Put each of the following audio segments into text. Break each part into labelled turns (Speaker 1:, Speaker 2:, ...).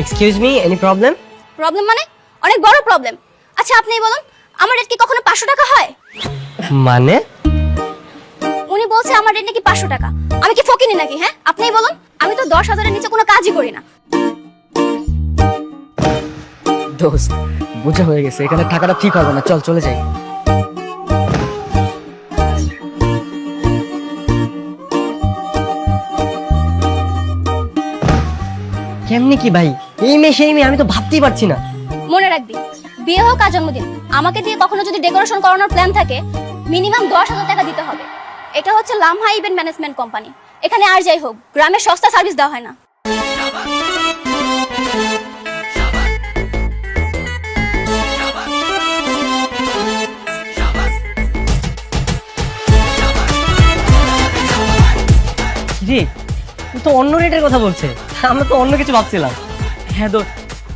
Speaker 1: Excuse me, any problem?
Speaker 2: Problem মানে অনেক বড় প্রবলেম। আচ্ছা আপনিই বলুন, আমার রেট কি কখনো 500 টাকা হয়?
Speaker 1: মানে
Speaker 2: উনি বলছে আমার রেট নাকি 500 টাকা। আমি কি ফকিনি নাকি? হ্যাঁ, আপনিই বলুন। আমি তো 10,000-এর নিচে কোনো কাজই করি না।
Speaker 1: দোস্ত, বোঝা হয়ে গেছে, এখানে থাকাটা ঠিক হবে না, চল চলে যাই। কেমনি কি ভাই, এই মেয়ে সেই মেয়ে, আমি তো ভাবতেই পারছি না।
Speaker 2: মনে রাখবি, বিয়ে হোক আর জন্মদিন, আমাকে দিয়ে কখনো যদি ডেকোরেশন করানোর প্ল্যান থাকে, মিনিমাম 10,000 টাকা দিতে হবে। এটা হচ্ছে লামহা ইভেন্ট ম্যানেজমেন্ট কোম্পানি। এখানে আর যাই হোক, গ্রামের সস্তা সার্ভিস দেওয়া হয় না।
Speaker 1: জি, তুই তো অন্য রেটের কথা বলছে, আমরা তো অন্য কিছু ভাবছিলাম। হ্যাঁ দোস্ত,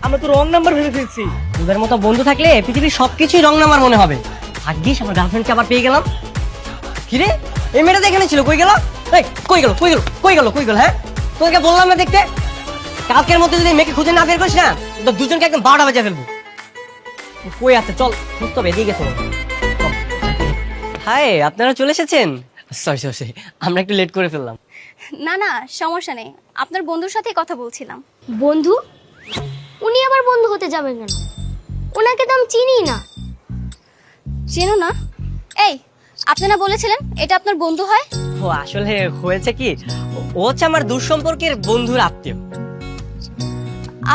Speaker 1: আমরা তো রং নাম্বার ভেবে ফেলছি। তোদের মতো বন্ধু থাকলে পৃথিবীর সবকিছুই রং নাম্বার মনে হবে। ভাগ্যিস আমার গার্লফ্রেন্ডকে আবার পেয়ে গেলাম। কিরে, এই মেয়েটা তো এখানে ছিল, কই গেল? এই কই গেল, কই গেল, কই গেল, কই গেল? হ্যাঁ, তোকে বললাম না দেখতে। কালকের মধ্যে যদি মেয়েকে খুঁজে না বের করিস না, তো দুজনকে একদম 12টা বাজে ফেলবো। কই আছে, চল, বুঝতে হবে, এদিকে গেছে। হাই, আপনারা চলে এসেছেন? সরি সরি সরি, আমরা একটু লেট করে ফেললাম।
Speaker 2: না না, সমস্যা নেই, আপনার বন্ধুর সাথেই কথা বলছিলাম।
Speaker 3: বন্ধু? উনি আবার বন্ধু হতে যাবেন কেন? ওনাকে তো আমি চিনি না।
Speaker 2: চেনো না? এই, আপনারা বলেছিলেন এটা আপনার বন্ধু হয়।
Speaker 1: ও আসলে হয়েছে কি, ও হচ্ছে আমার দূর সম্পর্কের বন্ধুর আত্মীয়।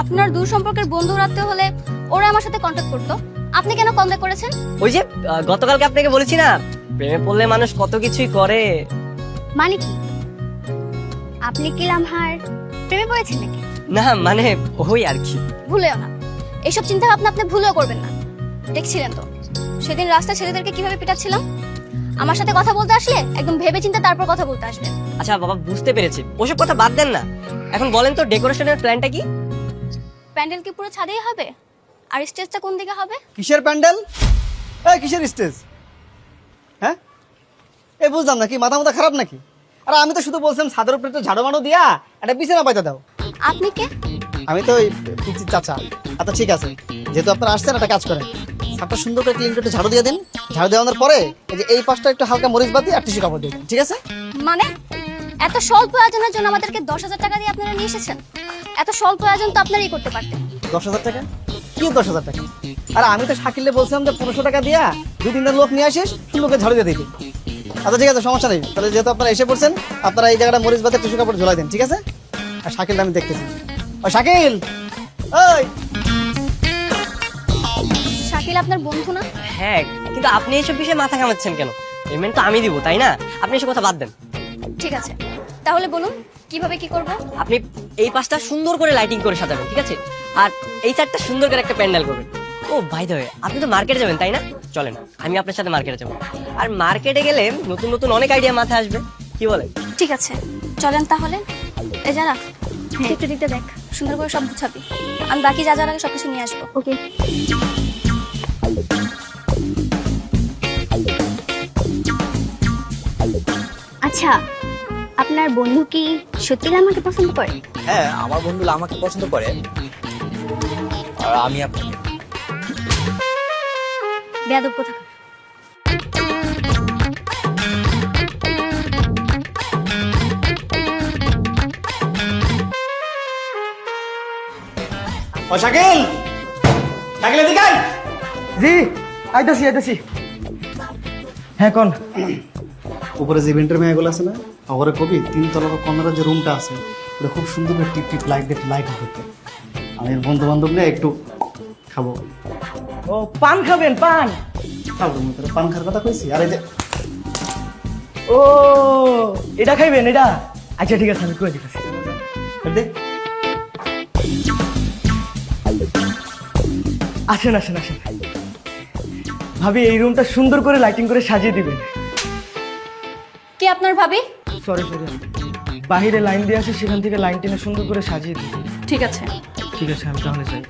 Speaker 2: আপনার দূর সম্পর্কের বন্ধু রাখতে হলে ওরা আমার সাথে কন্ট্যাক্ট করতো। আপনি কেন কন্ট্যাক্ট করেছেন?
Speaker 1: ওই যে গতকালকে আপনাকে বলেছি না, প্রেমে পড়লে মানুষ কত কিছুই করে।
Speaker 3: মানে কি? আপনি কি লামহার প্রেমে পড়েছেন নাকি?
Speaker 1: না মানে ওই আর কি।
Speaker 2: ভুলেও না, এইসব চিন্তা ভাবনা আপনি ভুলেও করবেন না। দেখছিলেন তো সেদিন রাস্তায় ছেলেদেরকে কিভাবে পিটাচ্ছিলাম। আমার সাথে কথা বলতে আসলে একদম ভেবে চিন্তে তারপর কথা বলতে আসবেন।
Speaker 1: আচ্ছা বাবা, বুঝতে পেরেছি, ওসব কথা বাদ দেন না। এখন বলেন তো, ডেকোরেশনের প্ল্যানটা কি?
Speaker 2: প্যান্ডেল কি পুরো ছাদেই হবে? আর স্টেজটা কোন দিকে হবে?
Speaker 4: কিসের প্যান্ডেল? এই কিসের স্টেজ? হ্যাঁ, এই বুঝলাম না, কি মাথা মাথা খারাপ নাকি? আর আমি তো শুধু বলছিলাম ছাদের উপরে একটু ঝাড়ু মাড়ু দিয়া একটা বিছানা পাইতে দাও।
Speaker 2: আপনি কে?
Speaker 4: আমি তো ওই পিচির চাচা। আচ্ছা ঠিক আছে, যেহেতু আপনারা আসছেন একটা কাজ করেন, ছাদটা সুন্দর করে ক্লিন করে একটু ঝাড়ু দিয়ে দিন। ঝাড়ু দেওয়ানোর পরে এই যে এই পাশটা একটু হালকা মরিচ বাদ দিয়ে আর টিস্যু কাপড় দিয়ে দিন, ঠিক আছে?
Speaker 2: মানে এত স্বল্প আয়োজনের জন্য আমাদেরকে 10,000 টাকা দিয়ে আপনারা নিয়ে এসেছেন? এত স্বল্প আয়োজন তো আপনারাই করতে পারতেন।
Speaker 4: 10,000 টাকা? কি 10,000 টাকা? আর আমি তো শাকিলে বলছিলাম যে 1500 টাকা দিয়া 2-3 লোক নিয়ে আসিস, সুন্দর করে ঝাড়ু দিয়ে দিবি। আচ্ছা ঠিক আছে, সমস্যা নেই। তাহলে যেহেতু আপনারা এসে পড়ছেন, আপনারা এই জায়গাটা মরিচ বাদে টিস্যু কাপড় ঝোলাই দেন, ঠিক আছে? আর শাকিলটা আমি দেখতেছি। ও শাকিল, ওই
Speaker 2: শাকিল আপনার বন্ধু না?
Speaker 1: হ্যাঁ, কিন্তু আপনি এইসব বিষয়ে মাথা ঘামাচ্ছেন কেন? পেমেন্ট তো আমি দিব, তাই না? আপনি এসব কথা বাদ দেন।
Speaker 2: ঠিক আছে, তাহলে বলুন কিভাবে কি করব?
Speaker 1: আপনি এই পাশটা সুন্দর করে লাইটিং করে সাজাবেন, ঠিক আছে? আর এই সাইডটা সুন্দর করে একটা প্যান্ডেল করবেন। ও বাই দ্য ওয়ে, আপনি তো মার্কেটে যাবেন তাই না? চলেন, আমি আপনার সাথে মার্কেটে যাবো। আর মার্কেটে গেলে নতুন নতুন অনেক আইডিয়া মাথায় আসবে, কি বলেন?
Speaker 2: ঠিক আছে, চলেন তাহলে। এই যারা একটু দিকটা দেখ, সুন্দর করে সব গুছাবি। আমি বাকি যা যা লাগে সবকিছু নিয়ে আসবো।
Speaker 3: ওকে। আচ্ছা, আপনার বন্ধু কি সত্যি আমাকে পছন্দ করে?
Speaker 5: হ্যাঁ, আমার বন্ধু আমাকে পছন্দ করে আর আমি আপনাকে।
Speaker 2: বেয়াদব কোথা।
Speaker 4: ও শাকিল, শাকিল এদিকে আয়।
Speaker 6: জি, আইতাছি আইতাছি। হ্যাঁ কোন?
Speaker 4: উপরে যে ইভেন্টের মেয়েগুলো আছে না, ওরে কবি 3 তলার কর্নারের যে রুমটা আছে, ওটা খুব সুন্দর করে টিপ টিপ লাইট দিয়ে লাইট করতে। আমি বন্ধু বান্ধব নিয়ে একটু খাবো।
Speaker 6: ও পান খাবেন? পান
Speaker 4: খাবো, তোরা পান খাওয়ার কথা কইছি। আর এই যে
Speaker 6: ও এটা খাইবেন এটা? আচ্ছা ঠিক আছে, আমি করে দিতেছি।
Speaker 4: দে,
Speaker 6: আসেন আসেন আসেন। ভাবি, এই রুমটা সুন্দর করে লাইটিং করে সাজিয়ে দিবেন।
Speaker 2: কে আপনার ভাবি?
Speaker 6: সরি সরি, বাহিরে লাইন দিয়ে আসে, সেখান থেকে লাইন টেনে সুন্দর করে সাজিয়ে দিবেন।
Speaker 2: ঠিক আছে।
Speaker 6: ঠিক আছে, আমি তাহলে যাই।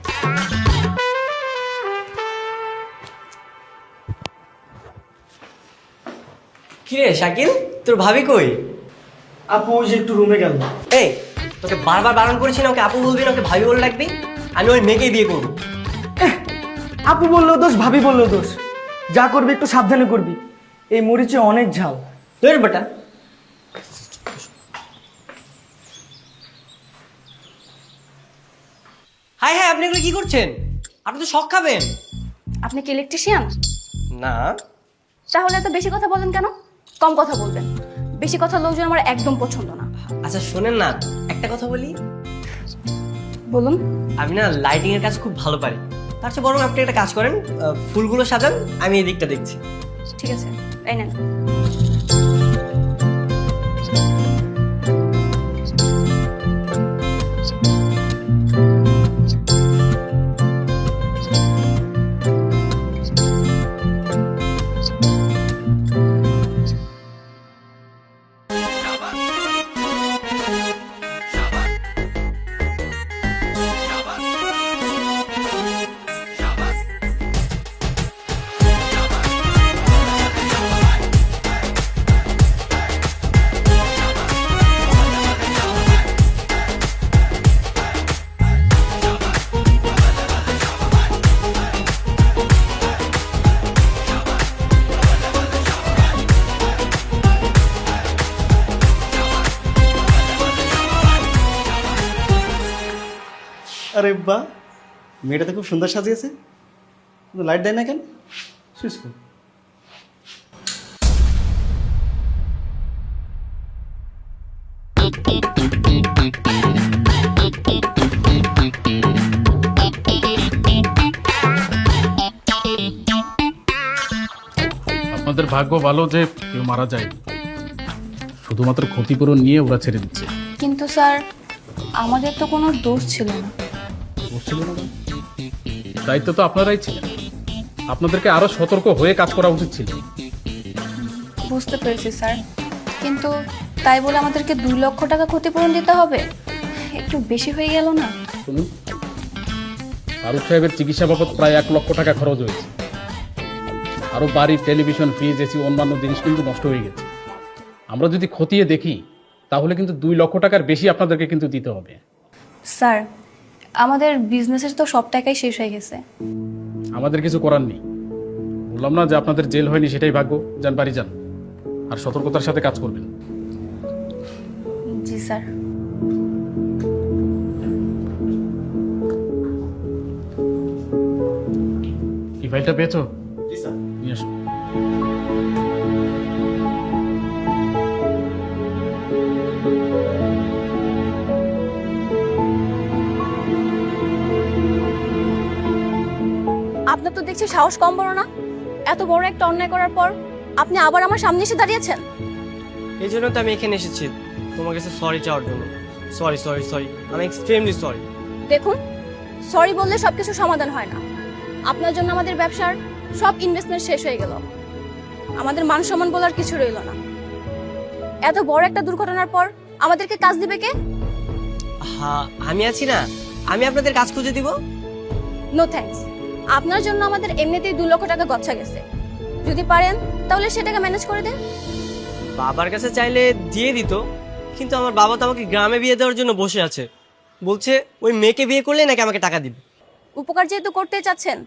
Speaker 1: কি রে শাকিল, তোর ভাবি কই?
Speaker 6: আপু ওই যে একটু রুমে গেল।
Speaker 1: এই, তোকে বারবার বারণ করেছি না ওকে আপু বলবি না, ওকে ভাবি বলে রাখবি। আমি ওই মেয়েকেই বিয়ে করবো।
Speaker 6: আপু বললেও দোষ, ভাবি বললেও দোষ, যা করবি একটু সাবধানে করবি, এই মরিচে অনেক ঝাল।
Speaker 1: ধর বেটা। হাই হাই, আপনি এগুলো কি করছেন? আপনি তো শখ খাবেন।
Speaker 2: আপনি কি ইলেকট্রিশিয়ান?
Speaker 1: না।
Speaker 2: তাহলে এত বেশি কথা বলেন কেন? কম কথা বলবেন। বেশি কথা লোকজন আমার একদম পছন্দ না।
Speaker 1: আচ্ছা শোনেন না, একটা কথা বলি।
Speaker 2: বলুন।
Speaker 1: আমি না লাইটিং এর কাজ খুব ভালো পারি। তার চেয়ে বরং আপনি একটা কাজ করেন, ফুলগুলো সাজান, আমি এই দিকটা দেখছি।
Speaker 2: ঠিক আছে, এই নেন।
Speaker 4: আরে বাহ, মেয়েটা তো খুব সুন্দর সাজিয়েছে, কিন্তু লাইট দেয় না কেন? সুইচ করুন।
Speaker 7: আপনাদের ভাগ্য ভালো যে কেউ মারা যায়, শুধুমাত্র ক্ষতিপূরণ নিয়ে ওরা ছেড়ে দিচ্ছে।
Speaker 2: কিন্তু স্যার, আমাদের তো কোনো দোষ ছিল না।
Speaker 7: দায়িত্ব তো আপনারাই ছিলেন, আপনাদেরকে আরো সতর্ক হয়ে কাজ করা উচিত ছিল।
Speaker 2: বুঝতে পেরেছি স্যার, কিন্তু তাই বলে আমাদেরকে 2 লক্ষ টাকা ক্ষতিপূরণ দিতে হবে? একটু বেশি হয়ে গেল না?
Speaker 7: শুনুন, ফারুক সাহেবের চিকিৎসা বাবদ প্রায় 1 লক্ষ টাকা খরচ হয়েছে। আরো বাড়ি, টেলিভিশন, ফ্রিজ, এসি, অন্যান্য জিনিস কিন্তু নষ্ট হয়ে গেছে। আমরা যদি খতিয়ে দেখি তাহলে কিন্তু 2 লক্ষ টাকার বেশি আপনাদেরকে কিন্তু দিতে হবে।
Speaker 2: স্যার, আমাদের বিজনেসের তো সব টাকাই শেষ হয়ে গেছে।
Speaker 7: আমাদের কিছু করার নেই। বললাম না যে আপনাদের জেল হয়নি, সেটাই ভাগ্য। যান, বাড়ি যান, আর সতর্কতার সাথে কাজ করবেন।
Speaker 2: জি স্যার।
Speaker 7: কি ফাইলটা পেয়েছো?
Speaker 4: জি স্যার।
Speaker 7: নিয়ে আসো।
Speaker 2: আপনার তো দেখছি সাহস কম বড় না। এত বড় একটা অন্যায় করার পর আপনি আবার আমার সামনে এসে দাঁড়িয়েছেন।
Speaker 1: এই জন্য তো আমি এখানে এসেছি তোমার কাছে সরি চাওয়ার জন্য। সরি সরি সরি, আমি এক্সট্রিমলি সরি।
Speaker 2: দেখুন, সরি বললে সবকিছু সমাধান হয় না। আপনার জন্য আমাদের ব্যবসার সব ইনভেস্টমেন্ট শেষ হয়ে গেল। আমাদের মান সম্মান বলার কিছু রইল না। এত বড় একটা দুর্ঘটনার পর আমাদেরকে কাজ দিবে কে?
Speaker 1: হ্যাঁ, আমি আছি না, আমি আপনাদের কাজ খুঁজে দিব।
Speaker 2: No thanks. আপনার জন্য আমাদের এমনিতেই 2 লক্ষ টাকা গচ্ছা গেছে। যদি পারেন তাহলে সেটাকে ম্যানেজ করে দেন।
Speaker 1: বাবার কাছে চাইলে দিয়ে দিত, কিন্তু আমার বাবা তো আমাকে গ্রামে বিয়ে দেওয়ার জন্য বসে আছে। বলছে ওই মেয়েকে বিয়ে করলে নাকি আমাকে টাকা দিবে।
Speaker 2: উপকার যেহেতু করতে চাচ্ছেন,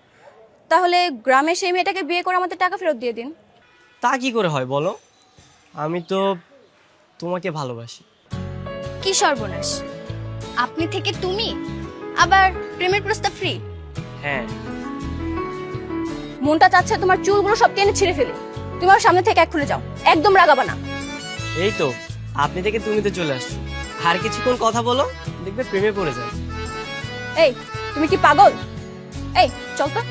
Speaker 2: তাহলে গ্রামে সেই মেয়েটাকে বিয়ে করে আমাদের টাকা ফেরত দিয়ে দিন।
Speaker 1: তা কি করে হয় বলো? আমি তো তোমাকে ভালোবাসি।
Speaker 3: কি সর্বনাশ, আপনি থেকে তুমি, আবার প্রেমের প্রস্তাব ফ্রি?
Speaker 1: হ্যাঁ।
Speaker 2: মনটা চাচ্ছে তোমার চুলগুলো সব টেনে ছিঁড়ে ফেলে। তুমি আমার সামনে থেকে এক্ষুনি যাও, একদম রাগাবা না।
Speaker 1: এই তো আপনি থেকে তুমিতে চলে আসছো, আর কিছুক্ষণ কথা বলো, দেখবে প্রেমে পড়ে যায়।
Speaker 2: এই, তুমি কি পাগল? এই চল তো।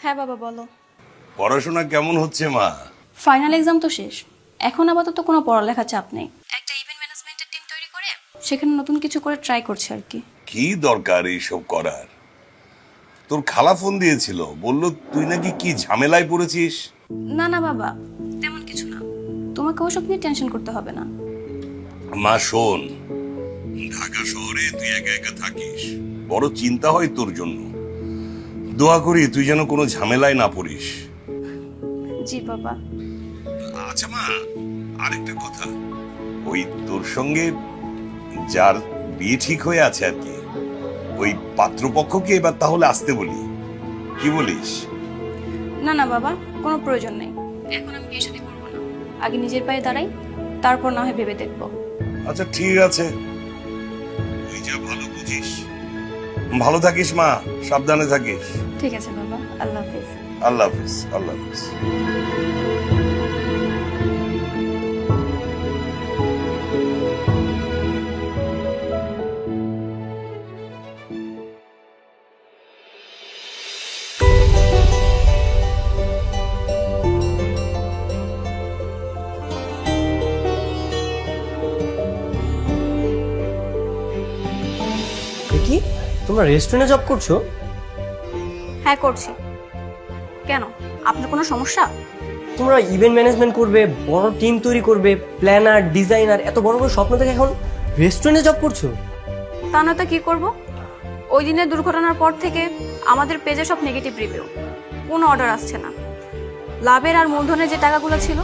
Speaker 2: হ্যাঁ বাবা বলো।
Speaker 8: পড়াশোনা কেমন হচ্ছে মা?
Speaker 2: ফাইনাল এক্সাম তো শেষ, এখন আপাতত কোনো পড়ালেখা চাপ নেই। একটা ইভেন্ট ম্যানেজমেন্টের টিম তৈরি করে সেখানে নতুন কিছু করে ট্রাই করছে আর কি।
Speaker 8: কি দরকার এইসব করার? তোর খালা ফোন দিয়েছিল, বলল তুই নাকি কি ঝামেলায় পড়েছিস।
Speaker 2: না না বাবা, তেমন কিছু না। তোমাকে ওসব নিয়ে টেনশন করতে হবে না।
Speaker 8: মা শোন, ঢাকা শহরে তুই একা একা থাকিস, বড় চিন্তা হয় তোর জন্য। দোয়া করি তুই যেন কোনো ঝামেলায় না পড়িস।
Speaker 2: জি বাবা।
Speaker 8: আচ্ছা মা, আরেকটা কথা, ওই তোর সঙ্গে যার বিয়ে ঠিক হয়ে আছে আর কি, ওই পাত্রপক্ষকে এবার তাহলে আসতে বলি, কি বলিস?
Speaker 2: না না বাবা, কোনো প্রয়োজন নেই, এখন আমি বিয়ে শাদী করবো না। আগে নিজের পায়ে দাঁড়াই, তারপর না হয় ভেবে দেখবো।
Speaker 8: আচ্ছা ঠিক আছে, তুই যা ভালো বুঝিস। ভালো থাকিস মা, সাবধানে থাকিস।
Speaker 2: ঠিক আছে বাবা, আল্লাহ হাফেজ।
Speaker 8: আল্লাহ হাফিজ, আল্লাহ হাফিজ।
Speaker 1: কি তোমরা রেস্টুরেন্টে জব করছো?
Speaker 2: হ্যাঁ করছি। কেন, আপনার কোনো সমস্যা?
Speaker 1: তোমরা ইভেন্ট ম্যানেজমেন্ট করবে, বড় টিম তৈরি করবে, প্ল্যানার, ডিজাইনার, এত বড় বড় স্বপ্ন দেখে এখন রেস্টুরেন্টে জব করছো?
Speaker 2: তা নয়তো কি করব? ওই দিনের দুর্ঘটনার পর থেকে আমাদের পেজে সব নেগেটিভ রিভিউ, কোনো অর্ডার আসছে না। লাভের আর মূলধনের যে টাকাগুলো ছিল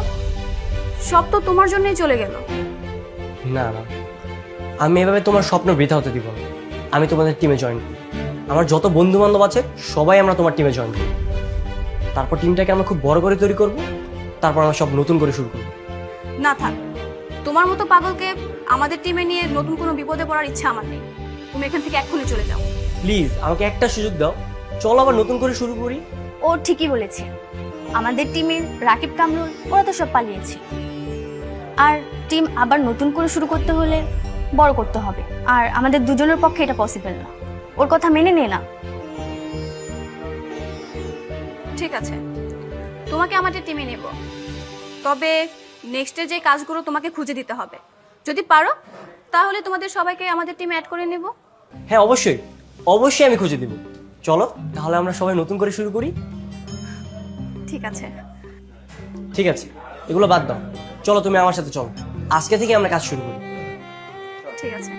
Speaker 2: সব তো তোমার জন্যই চলে গেল।
Speaker 1: না না, আমি এভাবে তোমার স্বপ্ন বৃথা হতে দিব না। আমি তোমাদের টিমে জয়েন করি, আমার যত বন্ধু বান্ধব আছে সবাই আমরা তোমার টিমে জয়েন করি। তারপর টিমটাকে আমরা খুব বড় করে তৈরি করব, তারপর আমরা সব নতুন করে শুরু করব।
Speaker 2: না থাক, তোমার মতো পাগলকে আমাদের টিমে নিয়ে নতুন কোনো বিপদে পড়ার ইচ্ছা আমার নেই। তুমি এখান থেকে এক্ষুনি চলে যাও।
Speaker 1: প্লিজ আমাকে একটা সুযোগ দাও, চলো আবার নতুন করে শুরু করি।
Speaker 3: ও ঠিকই বলেছে, আমাদের টিমের রাকিব কামরুল ওরা তো সব পালিয়েছে। আর টিম আবার নতুন করে শুরু করতে হলে বড় করতে হবে, আর আমাদের দুজনের পক্ষে এটা পসিবল না। ওর কথা মেনে নে না।
Speaker 2: ঠিক আছে, তোমাকে আমাদের টিমে নেব, তবে নেক্সটের যে কাজগুলো তোমাকে খুঁজে দিতে হবে। যদি পারো তাহলে তোমাদের সবাইকে আমাদের টিমে অ্যাড করে নেব।
Speaker 1: হ্যাঁ অবশ্যই, অবশ্যই আমি খুঁজে দিব। চলো তাহলে আমরা সবাই নতুন করে শুরু করি।
Speaker 2: ঠিক আছে।
Speaker 1: ঠিক আছে, এগুলো বাদ দাও, চলো তুমি আমার সাথে চলো, আজকে থেকে আমরা কাজ শুরু করি।
Speaker 2: ঠিক আছে।